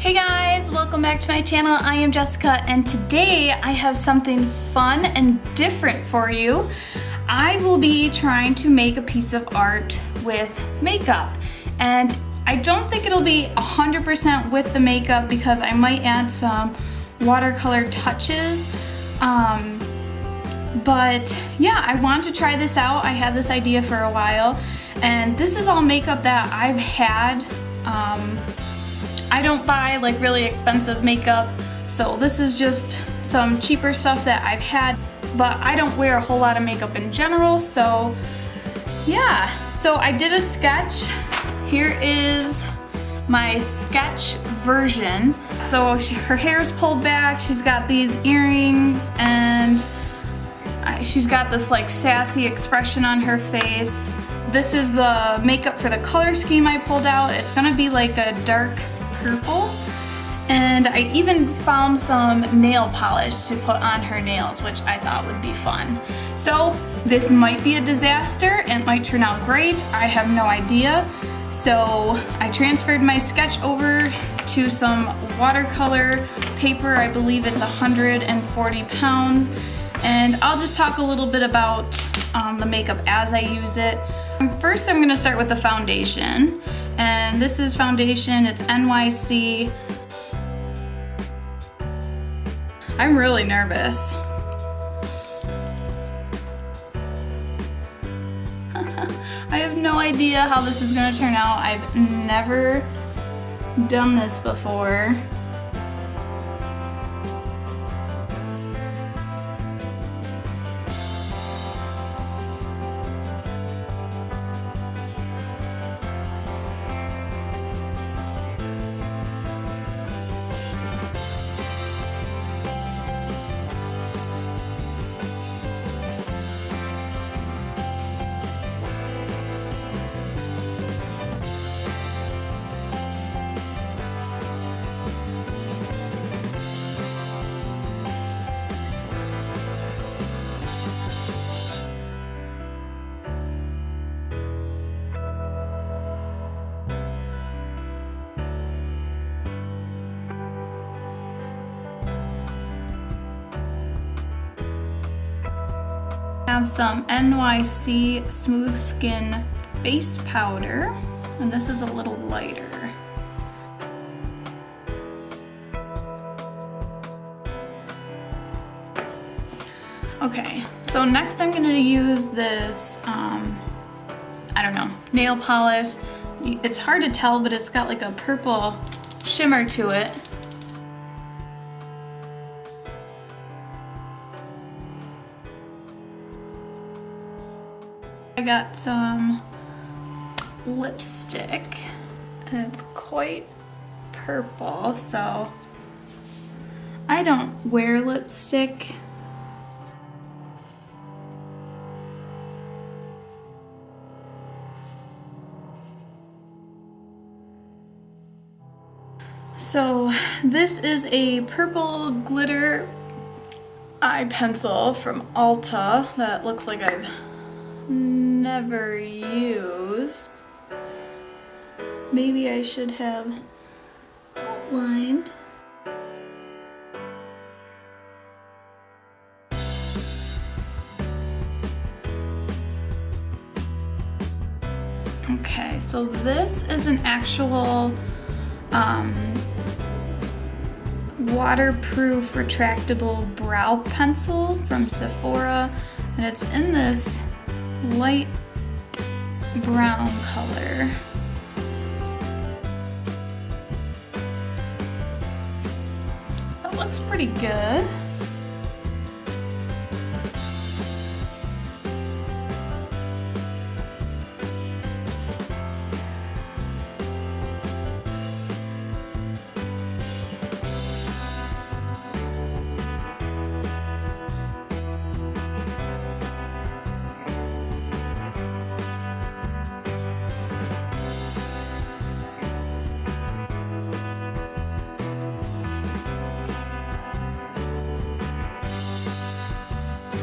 Hey guys, welcome back to my channel. I am Jessica and today I have something fun and different for you. I will be trying to make a piece of art with makeup, and I don't think it'll be 100% with the makeup because I might add some watercolor touches. But yeah, I want to try this out. I had this idea for a while, and this is all makeup that I've had. I don't buy like really expensive makeup, so this is just some cheaper stuff that I've had, but I don't wear a whole lot of makeup in general, so yeah. So I did a sketch. Here is my sketch version. So her hair is pulled back, she's got these earrings, and she's got this like sassy expression on her face. This is the makeup for the color scheme I pulled out. It's gonna be like a dark purple, and I even found some nail polish to put on her nails, which I thought would be fun. So this might be a disaster, it might turn out great, I have no idea. So I transferred my sketch over to some watercolor paper. I believe it's 140 pounds, and I'll just talk a little bit about the makeup as I use it. First, I'm gonna start with the foundation, and this is foundation, it's NYC. I'm really nervous. I have no idea how this is gonna turn out. I've never done this before. Have some NYC Smooth Skin Base Powder, and this is a little lighter. Okay, so next I'm going to use this, I don't know, nail polish. It's hard to tell, but it's got like a purple shimmer to it. I got some lipstick, and it's quite purple, so I don't wear lipstick. So this is a purple glitter eye pencil from Ulta that looks like I've never used. Maybe I should have outlined. Okay, so this is an actual waterproof retractable brow pencil from Sephora, and it's in this light brown color. That looks pretty good.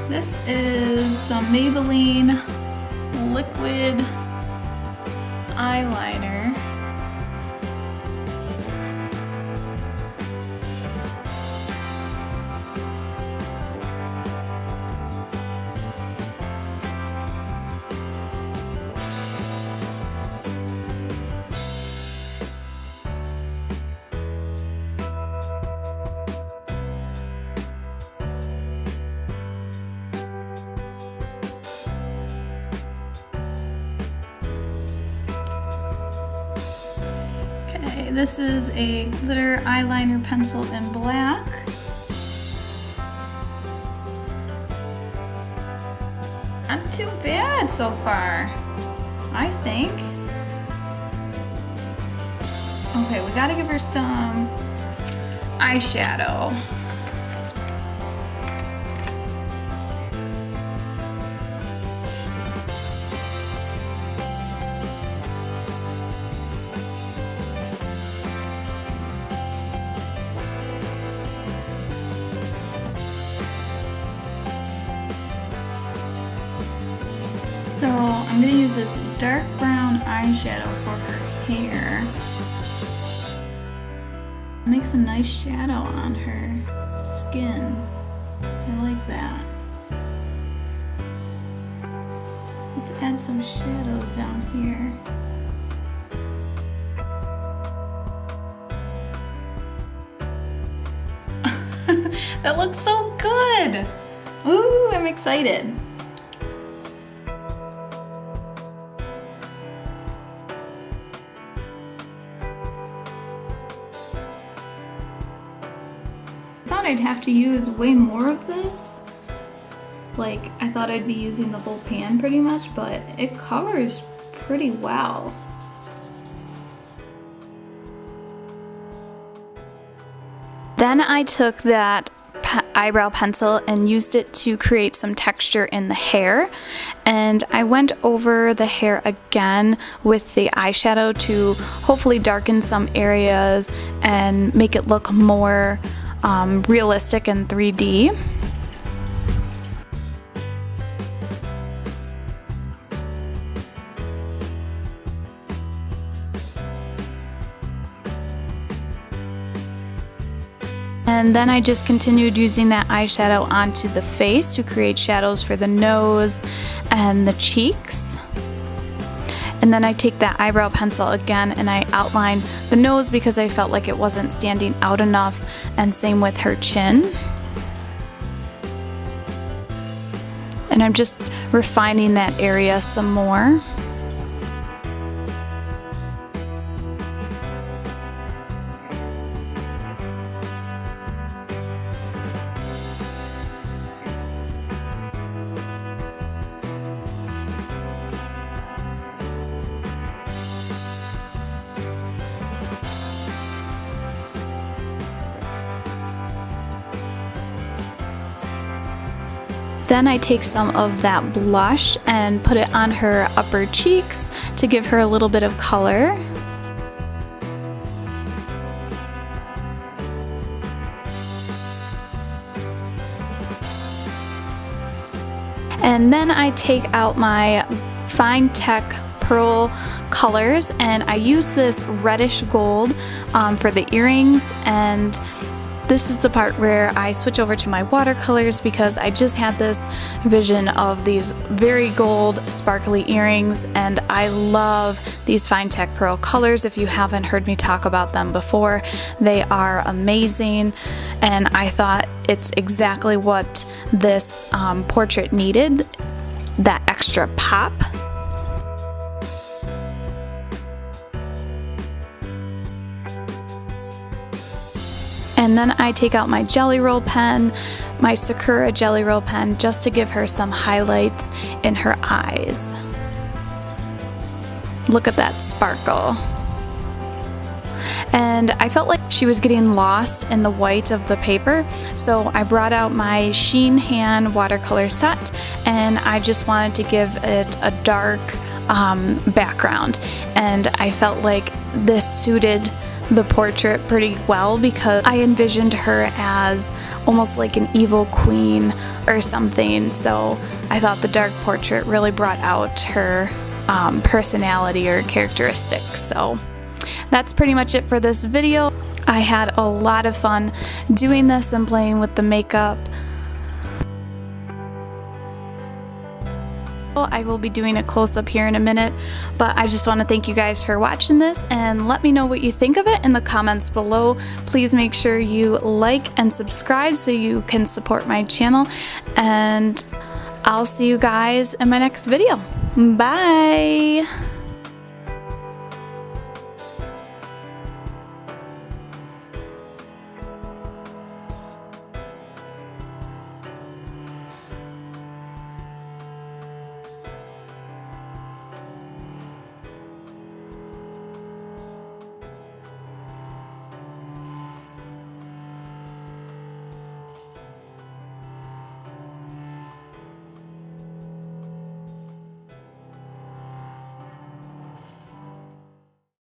This is some Maybelline liquid eyeliner. Okay, this is a glitter eyeliner pencil in black. Not too bad so far, I think. Okay, we gotta give her some eyeshadow. So I'm gonna use this dark brown eyeshadow for her hair. Makes a nice shadow on her skin. I like that. Let's add some shadows down here. That looks so good! Ooh, I'm excited. I thought I'd have to use way more of this. Like, I thought I'd be using the whole pan pretty much, but it covers pretty well. Then I took that eyebrow pencil and used it to create some texture in the hair, and I went over the hair again with the eyeshadow to hopefully darken some areas and make it look more realistic in 3D. And then I just continued using that eyeshadow onto the face to create shadows for the nose and the cheeks. And then I take that eyebrow pencil again and I outline the nose because I felt like it wasn't standing out enough, and same with her chin. And I'm just refining that area some more. Then I take some of that blush and put it on her upper cheeks to give her a little bit of color. And then I take out my Fine Tech Pearl colors and I use this reddish gold for the earrings, and this is the part where I switch over to my watercolors because I just had this vision of these very gold sparkly earrings, and I love these Fine Tech Pearl colors. If you haven't heard me talk about them before, they are amazing, and I thought it's exactly what this portrait needed, that extra pop. And then I take out my Jelly Roll pen, my Sakura Jelly Roll pen, just to give her some highlights in her eyes. Look at that sparkle. And I felt like she was getting lost in the white of the paper, so I brought out my Sheen Hand watercolor set, and I just wanted to give it a dark background. And I felt like this suited the portrait pretty well because I envisioned her as almost like an evil queen or something, so I thought the dark portrait really brought out her personality or characteristics. So that's pretty much it for this video. I had a lot of fun doing this and playing with the makeup. I will be doing a close-up here in a minute, but I just want to thank you guys for watching this and let me know what you think of it in the comments below. Please make sure you like and subscribe so you can support my channel, and I'll see you guys in my next video. Bye!